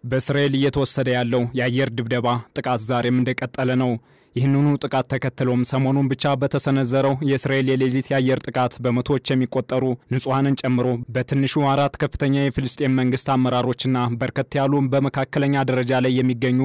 በእስራኤል እየተወሰደ ያለው የአየር ድብደባ ጥቃት ዛሬም እንደቀጠለ ነው። ይህንኑ ጥቃት ተከትሎም ሰሞኑን ብቻ በተሰነዘረው የእስራኤል የሌሊት የአየር ጥቃት በመቶዎች የሚቆጠሩ ንጹሃንን ጨምሮ በትንሹ 4 ከፍተኛ የፍልስጤም መንግስት አመራሮችና በርከት ያሉ በመካከለኛ ደረጃ ላይ የሚገኙ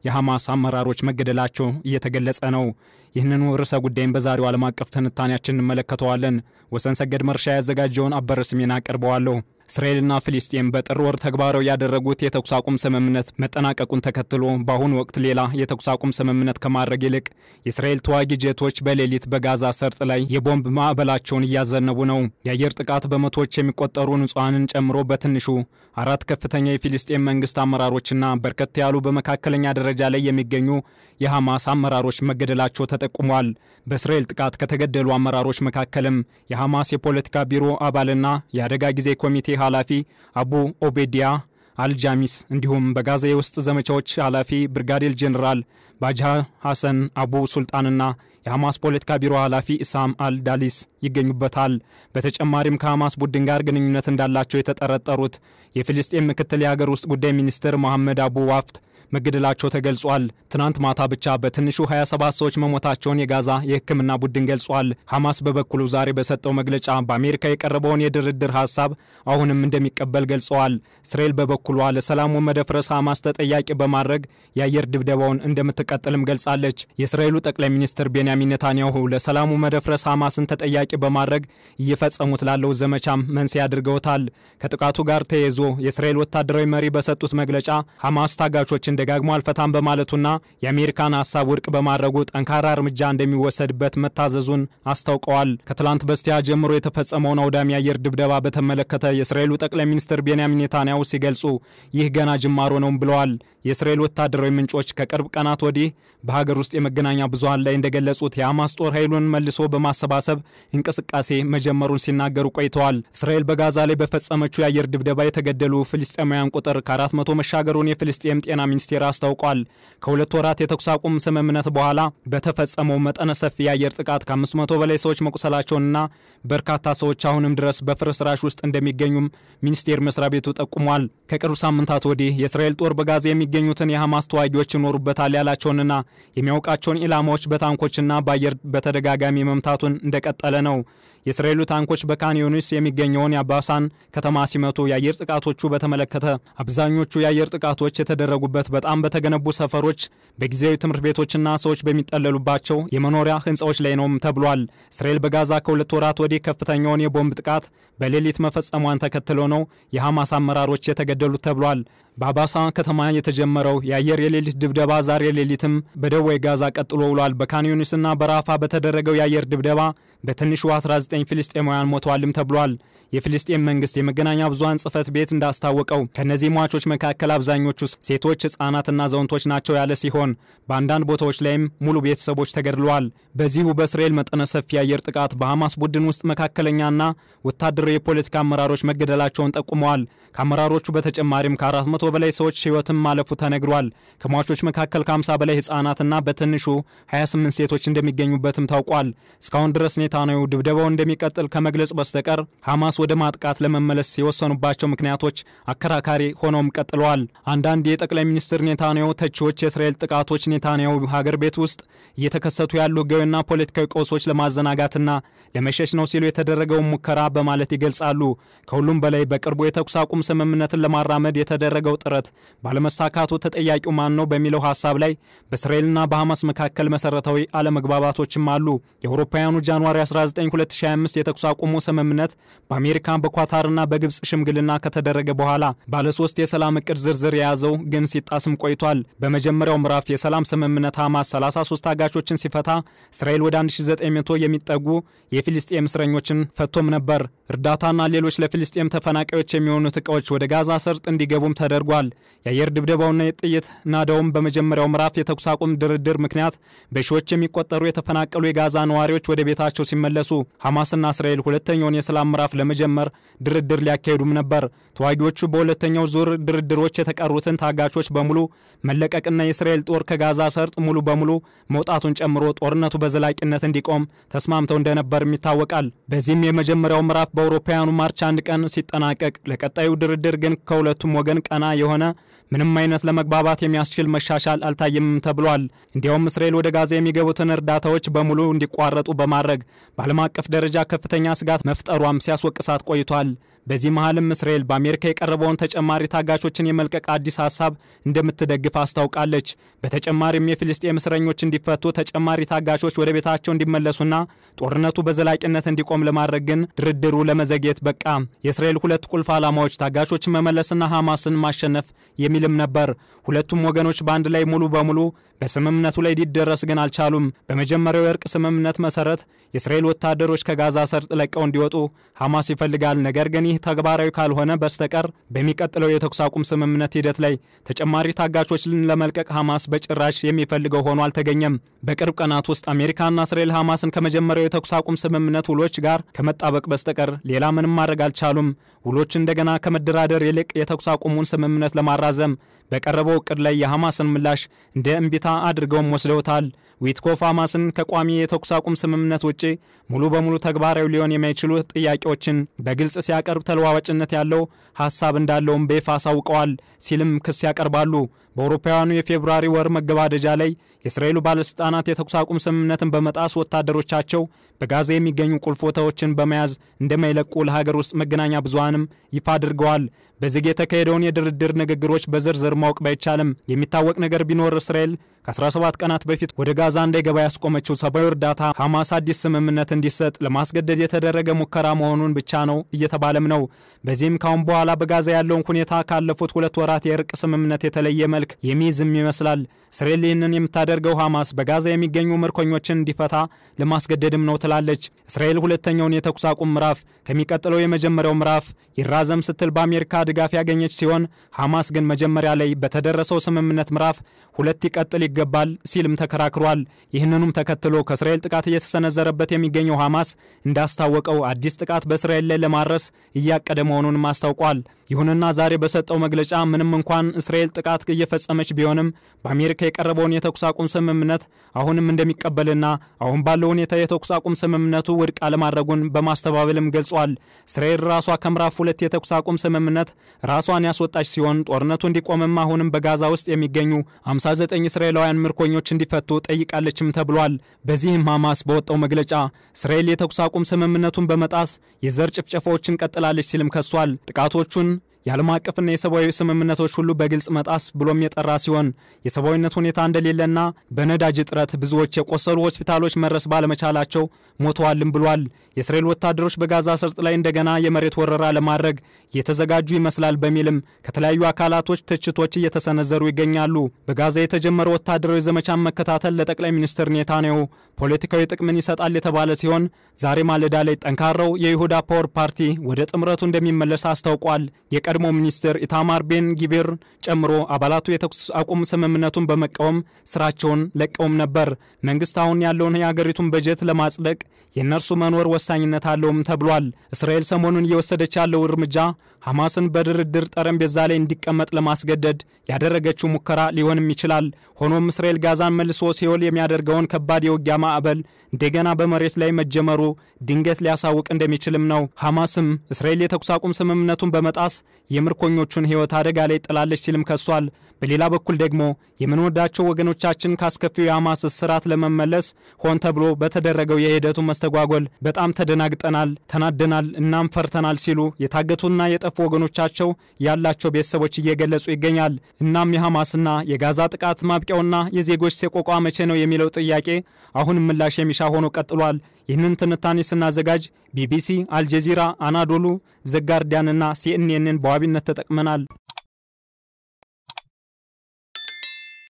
የሐማስ አመራሮች መገደላቸው እየተገለጸ ነው። ይህንኑ ርዕሰ ጉዳይን በዛሬው ዓለም አቀፍ ትንታኔያችን እንመለከተዋለን። ወሰን ሰገድ መርሻ ያዘጋጀውን አበረስሜና አቀርበዋለሁ። እስራኤልና ፍልስጤም በጥር ወር ተግባራዊ ያደረጉት የተኩስ አቁም ስምምነት መጠናቀቁን ተከትሎ በአሁኑ ወቅት ሌላ የተኩስ አቁም ስምምነት ከማድረግ ይልቅ የእስራኤል ተዋጊ ጄቶች በሌሊት በጋዛ ሰርጥ ላይ የቦምብ ማዕበላቸውን እያዘነቡ ነው። የአየር ጥቃት በመቶዎች የሚቆጠሩ ንጹሃንን ጨምሮ በትንሹ 4 ከፍተኛ የፍልስጤም መንግስት አመራሮችና በርከት ያሉ በመካከለኛ ደረጃ ላይ የሚገኙ የሐማስ አመራሮች መገደላቸው ተጠቁሟል። በእስራኤል ጥቃት ከተገደሉ አመራሮች መካከልም የሐማስ የፖለቲካ ቢሮ አባልና የአደጋ ጊዜ ኮሚቴ ኃላፊ አቡ ኦቤዲያ አልጃሚስ እንዲሁም በጋዛ የውስጥ ዘመቻዎች ኃላፊ ብርጋዴር ጄኔራል ባጃ ሐሰን አቡ ሱልጣንና የሐማስ ፖለቲካ ቢሮ ኃላፊ ኢሳም አልዳሊስ ይገኙበታል። በተጨማሪም ከሐማስ ቡድን ጋር ግንኙነት እንዳላቸው የተጠረጠሩት የፍልስጤም ምክትል የሀገር ውስጥ ጉዳይ ሚኒስትር መሐመድ አቡ ዋፍት መገደላቸው ተገልጿል። ትናንት ማታ ብቻ በትንሹ 27 ሰዎች መሞታቸውን የጋዛ የሕክምና ቡድን ገልጿል። ሐማስ በበኩሉ ዛሬ በሰጠው መግለጫ በአሜሪካ የቀረበውን የድርድር ሐሳብ አሁንም እንደሚቀበል ገልጸዋል። እስራኤል በበኩሏ ለሰላሙ መደፍረስ ሐማስ ተጠያቂ በማድረግ የአየር ድብደባውን እንደምትቀጥልም ገልጻለች። የእስራኤሉ ጠቅላይ ሚኒስትር ቤንያሚን ኔታንያሁ ለሰላሙ መደፍረስ ሐማስን ተጠያቂ በማድረግ እየፈጸሙት ላለው ዘመቻም መንስኤ አድርገውታል። ከጥቃቱ ጋር ተያይዞ የእስራኤል ወታደራዊ መሪ በሰጡት መግለጫ ሐማስ ታጋቾችን ደጋግሞ አልፈታም በማለቱና የአሜሪካን ሐሳብ ውድቅ በማድረጉ ጠንካራ እርምጃ እንደሚወሰድበት መታዘዙን አስታውቀዋል። ከትላንት በስቲያ ጀምሮ የተፈጸመውን አውዳሚ የአየር ድብደባ በተመለከተ የእስራኤሉ ጠቅላይ ሚኒስትር ቤንያሚን ኔታንያሁ ሲገልጹ ይህ ገና ጅማሮ ነው ብለዋል። የእስራኤል ወታደራዊ ምንጮች ከቅርብ ቀናት ወዲህ በሀገር ውስጥ የመገናኛ ብዙሃን ላይ እንደገለጹት የሐማስ ጦር ኃይሉን መልሶ በማሰባሰብ እንቅስቃሴ መጀመሩን ሲናገሩ ቆይተዋል። እስራኤል በጋዛ ላይ በፈጸመችው የአየር ድብደባ የተገደሉ ፍልስጤማውያን ቁጥር ከ400 መሻገሩን የፍልስጤም ጤና ሚኒስቴር አስታውቋል። ከ2 ወራት የተኩስ አቁም ስምምነት በኋላ በተፈጸመው መጠነ ሰፊ የአየር ጥቃት ከ500 በላይ ሰዎች መቁሰላቸውንና በርካታ ሰዎች አሁንም ድረስ በፍርስራሽ ውስጥ እንደሚገኙም ሚኒስቴር መስሪያ ቤቱ ጠቁሟል። ከቅርብ ሳምንታት ወዲህ የእስራኤል ጦር በጋዛ የሚገኙትን የሐማስ ተዋጊዎች ይኖሩበታል ያላቸውንና የሚያውቃቸውን ኢላማዎች በታንኮችና በአየር በተደጋጋሚ መምታቱን እንደቀጠለ ነው። የእስራኤሉ ታንኮች በካን ዩኒስ የሚገኘውን የአባሳን ከተማ ሲመቱ የአየር ጥቃቶቹ በተመለከተ አብዛኞቹ የአየር ጥቃቶች የተደረጉበት በጣም በተገነቡ ሰፈሮች፣ በጊዜያዊ ትምህርት ቤቶችና ሰዎች በሚጠለሉባቸው የመኖሪያ ህንጻዎች ላይ ነው ተብሏል። እስራኤል በጋዛ ከ2 ወራት ወዲህ ከፍተኛውን የቦምብ ጥቃት በሌሊት መፈጸሟን ተከትሎ ነው የሐማስ አመራሮች የተገደሉት ተብሏል። በአባሳ ከተማ የተጀመረው የአየር የሌሊት ድብደባ ዛሬ ሌሊትም በደቡብ ጋዛ ቀጥሎ ውሏል። በካን ዩኒስና በራፋ በተደረገው የአየር ድብደባ በትንሹ 19 ፍልስጤማውያን ሞተዋልም ተብሏል። የፍልስጤም መንግስት የመገናኛ ብዙሃን ጽህፈት ቤት እንዳስታወቀው ከነዚህ ሟቾች መካከል አብዛኞቹ ሴቶች፣ ህጻናትና አዛውንቶች ናቸው ያለ ሲሆን በአንዳንድ ቦታዎች ላይም ሙሉ ቤተሰቦች ተገድለዋል። በዚሁ በእስራኤል መጠነ ሰፊ የአየር ጥቃት በሐማስ ቡድን ውስጥ መካከለኛና ወታደራዊ የፖለቲካ አመራሮች መገደላቸውን ጠቁመዋል። ከአመራሮቹ በተጨማሪም ከ400 በላይ ሰዎች ህይወትም ማለፉ ተነግሯል። ከሟቾች መካከል ከ50 በላይ ህጻናትና በትንሹ 28 ሴቶች እንደሚገኙበትም ታውቋል። እስካሁን ድረስ ኔታንያሁ ድብደባው እንደሚቀጥል ከመግለጽ በስተቀር ሐማስ ወደ ማጥቃት ለመመለስ የወሰኑባቸው ምክንያቶች አከራካሪ ሆነውም ቀጥለዋል። አንዳንድ የጠቅላይ ሚኒስትር ኔታንያሁ ተቺዎች የእስራኤል ጥቃቶች ኔታንያሁ ሀገር ቤት ውስጥ እየተከሰቱ ያሉ ህጋዊና ፖለቲካዊ ቀውሶች ለማዘናጋትና ለመሸሽ ነው ሲሉ የተደረገውን ሙከራ በማለት ይገልጻሉ። ከሁሉም በላይ በቅርቡ የተኩስ አቁም ስምምነትን ለማራመድ የተደረገው ጥረት ባለመሳካቱ ተጠያቂው ማን ነው በሚለው ሐሳብ ላይ በእስራኤልና በሐማስ መካከል መሰረታዊ አለመግባባቶችም አሉ። የአውሮፓውያኑ ጃንዋሪ 19 2025 የተኩስ አቁሙ ስምምነት በአሜሪካ በኳታርና በግብጽ ሽምግልና ከተደረገ በኋላ ባለ 3 የሰላም እቅድ ዝርዝር የያዘው ግን ሲጣስም ቆይቷል። በመጀመሪያው ምዕራፍ የሰላም ስምምነት ሐማስ 33 ታጋቾችን ሲፈታ እስራኤል ወደ 1900 የሚጠጉ የፍልስጤም እስረኞችን ፈቶም ነበር። እርዳታና ሌሎች ለፍልስጤም ተፈናቃዮች የሚሆኑት ዕቃዎች ወደ ጋዛ ሰርጥ እንዲገቡም ተደርጓል። የአየር ድብደባውና የጥይት ናዳውም በመጀመሪያው ምዕራፍ የተኩስ አቁም ድርድር ምክንያት በሺዎች የሚቆጠሩ የተፈናቀሉ የጋዛ ነዋሪዎች ወደ ቤታቸው ሲመለሱ ሐማስና እስራኤል ሁለተኛውን የሰላም ምዕራፍ ለመጀመር ድርድር ሊያካሂዱም ነበር። ተዋጊዎቹ በሁለተኛው ዙር ድርድሮች የተቀሩትን ታጋቾች በሙሉ መለቀቅና የእስራኤል ጦር ከጋዛ ሰርጥ ሙሉ በሙሉ መውጣቱን ጨምሮ ጦርነቱ በዘላቂነት እንዲቆም ተስማምተው እንደነበርም ይታወቃል። በዚህም የመጀመሪያው ምዕራፍ በአውሮፓውያኑ ማርች 1 ቀን ሲጠናቀቅ ለቀጣዩ ድርድር ግን ከሁለቱም ወገን ቀና የሆነ ምንም አይነት ለመግባባት የሚያስችል መሻሻል አልታየም ተብሏል። እንዲያውም እስራኤል ወደ ጋዛ የሚገቡትን እርዳታዎች በሙሉ እንዲቋረጡ በማድረግ በዓለም አቀፍ ደረጃ ከፍተኛ ስጋት መፍጠሯም ሲያስወቅሳት ቆይቷል። በዚህ መሃልም እስራኤል በአሜሪካ የቀረበውን ተጨማሪ ታጋቾችን የመልቀቅ አዲስ ሐሳብ እንደምትደግፍ አስታውቃለች። በተጨማሪም የፍልስጤም እስረኞች እንዲፈቱ፣ ተጨማሪ ታጋቾች ወደ ቤታቸው እንዲመለሱና ጦርነቱ በዘላቂነት እንዲቆም ለማድረግ ግን ድርድሩ ለመዘግየት በቃ። የእስራኤል ሁለት ቁልፍ ዓላማዎች ታጋቾችን መመለስና ሐማስን ማሸነፍ የሚልም ነበር። ሁለቱም ወገኖች በአንድ ላይ ሙሉ በሙሉ በስምምነቱ ላይ ሊደረስ ግን አልቻሉም። በመጀመሪያው የእርቅ ስምምነት መሰረት የእስራኤል ወታደሮች ከጋዛ ሰርጥ ለቀው እንዲወጡ ሐማስ ይፈልጋል። ነገር ግን ይህ ተግባራዊ ካልሆነ በስተቀር በሚቀጥለው የተኩስ አቁም ስምምነት ሂደት ላይ ተጨማሪ ታጋቾችን ለመልቀቅ ሐማስ በጭራሽ የሚፈልገው ሆኖ አልተገኘም። በቅርብ ቀናት ውስጥ አሜሪካና እስራኤል ሐማስን ከመጀመሪያው የተኩስ አቁም ስምምነት ውሎች ጋር ከመጣበቅ በስተቀር ሌላ ምንም ማድረግ አልቻሉም። ውሎች እንደገና ከመደራደር ይልቅ የተኩስ አቁሙን ስምምነት ለማራዘም በቀረበው እቅድ ላይ የሐማስን ምላሽ እንደ እምቢታ አድርገውም ወስደውታል። ዊትኮፍ ሐማስን ከቋሚ የተኩስ አቁም ስምምነት ውጪ ሙሉ በሙሉ ተግባራዊ ሊሆን የማይችሉ ጥያቄዎችን በግልጽ ሲያቀርብ ተለዋዋጭነት ያለው ሐሳብ እንዳለውም በይፋ አሳውቀዋል ሲልም ክስ ያቀርባሉ። በአውሮፓውያኑ የፌብሩዋሪ ወር መገባደጃ ላይ የእስራኤሉ ባለስልጣናት የተኩስ አቁም ስምምነትን በመጣስ ወታደሮቻቸው በጋዛ የሚገኙ ቁልፍ ቦታዎችን በመያዝ እንደማይለቁ ለሀገር ውስጥ መገናኛ ብዙሃንም ይፋ አድርገዋል። በዝግ የተካሄደውን የድርድር ንግግሮች በዝርዝር ማወቅ ባይቻልም የሚታወቅ ነገር ቢኖር እስራኤል ከ17 ቀናት በፊት ወደ ጋዛ እንዳይገባ ያስቆመችው ሰብአዊ እርዳታ ሐማስ አዲስ ስምምነት እንዲሰጥ ለማስገደድ የተደረገ ሙከራ መሆኑን ብቻ ነው እየተባለም ነው። በዚህም ካሁን በኋላ በጋዛ ያለውን ሁኔታ ካለፉት 2 ወራት የእርቅ ስምምነት የተለየ መልክ የሚይዝም ይመስላል። እስራኤል ይህንን የምታደርገው ሐማስ በጋዛ የሚገኙ ምርኮኞችን እንዲፈታ ለማስገደድም ነው ትላለች። እስራኤል ሁለተኛውን የተኩስ አቁም ምዕራፍ ከሚቀጥለው የመጀመሪያው ምዕራፍ ይራዘም ስትል በአሜሪካ ድጋፍ ያገኘች ሲሆን ሐማስ ግን መጀመሪያ ላይ በተደረሰው ስምምነት ምዕራፍ 2 ይቀጥል ይገባል ሲልም ተከራክሯል። ይህንኑም ተከትሎ ከእስራኤል ጥቃት እየተሰነዘረበት የሚገኘው ሐማስ እንዳስታወቀው አዲስ ጥቃት በእስራኤል ላይ ለማድረስ እያቀደ መሆኑንም አስታውቋል። ይሁንና ዛሬ በሰጠው መግለጫ ምንም እንኳን እስራኤል ጥቃት እየፈጸመች ቢሆንም በአሜሪካ የቀረበውን የተኩስ አቁም ስምምነት አሁንም እንደሚቀበልና አሁን ባለው ሁኔታ የተኩስ አቁም ስምምነቱ ውድቅ አለማድረጉን በማስተባበልም ገልጿል። እስራኤል ራሷ ከምዕራፍ 2 የተኩስ አቁም ስምምነት ራሷን ያስወጣች ሲሆን ጦርነቱ እንዲቆምም አሁንም በጋዛ ውስጥ የሚገኙ 59 እስራኤላውያን ምርኮኞች እንዲፈቱ ጠይቃለችም ተብሏል። በዚህም ሐማስ በወጣው መግለጫ እስራኤል የተኩስ አቁም ስምምነቱን በመጣስ የዘር ጭፍጨፋዎችን ቀጥላለች ሲልም ከሷል። ጥቃቶቹን የዓለም አቀፍና የሰብአዊ ስምምነቶች ሁሉ በግልጽ መጣስ ብሎም የጠራ ሲሆን የሰብአዊነት ሁኔታ እንደሌለና በነዳጅ እጥረት ብዙዎች የቆሰሉ ሆስፒታሎች መድረስ ባለመቻላቸው ሞተዋልም ብሏል። የእስራኤል ወታደሮች በጋዛ ሰርጥ ላይ እንደገና የመሬት ወረራ ለማድረግ የተዘጋጁ ይመስላል በሚልም ከተለያዩ አካላቶች ትችቶች እየተሰነዘሩ ይገኛሉ። በጋዛ የተጀመረው ወታደራዊ ዘመቻን መከታተል ለጠቅላይ ሚኒስትር ኔታንያሁ ፖለቲካዊ ጥቅምን ይሰጣል የተባለ ሲሆን ዛሬ ማለዳ ላይ ጠንካራው የይሁዳ ፓወር ፓርቲ ወደ ጥምረቱ እንደሚመለስ አስታውቋል። የቀድሞ ሚኒስትር ኢታማር ቤን ጊቪር ጨምሮ አባላቱ የተኩስ አቁም ስምምነቱን በመቃወም ስራቸውን ለቀውም ነበር። መንግስት አሁን ያለውን የሀገሪቱን በጀት ለማጽደቅ የነርሱ መኖር ወሳኝነት አለውም ተብሏል። እስራኤል ሰሞኑን እየወሰደች ያለው እርምጃ ሐማስን በድርድር ጠረጴዛ ላይ እንዲቀመጥ ለማስገደድ ያደረገችው ሙከራ ሊሆንም ይችላል። ሆኖም እስራኤል ጋዛን መልሶ ሲኦል የሚያደርገውን ከባድ የውጊያ ማዕበል እንደገና በመሬት ላይ መጀመሩ ድንገት ሊያሳውቅ እንደሚችልም ነው። ሐማስም እስራኤል የተኩስ አቁም ስምምነቱን በመጣስ የምርኮኞቹን ሕይወት አደጋ ላይ ጥላለች ሲልም ከሷል። በሌላ በኩል ደግሞ የምንወዳቸው ወገኖቻችን ካስከፊው የሐማስ እስራት ለመመለስ ሆን ተብሎ በተደረገው የሂደቱ መስተጓጎል በጣም ተደናግጠናል፣ ተናደናል፣ እናም ፈርተናል ሲሉ የታገቱና የጠፉ ወገኖቻቸው ያላቸው ቤተሰቦች እየገለጹ ይገኛል። እናም የሐማስና የጋዛ ጥቃት ማብቂያውና የዜጎች ሰቆቃ መቼ ነው የሚለው ጥያቄ አሁን ምላሽ የሚሻ ሆኖ ቀጥሏል። ይህንን ትንታኔ ስናዘጋጅ ቢቢሲ፣ አልጀዚራ፣ አናዶሉ፣ ዘጋርዲያንና ሲኤንኤንን በዋቢነት ተጠቅመናል።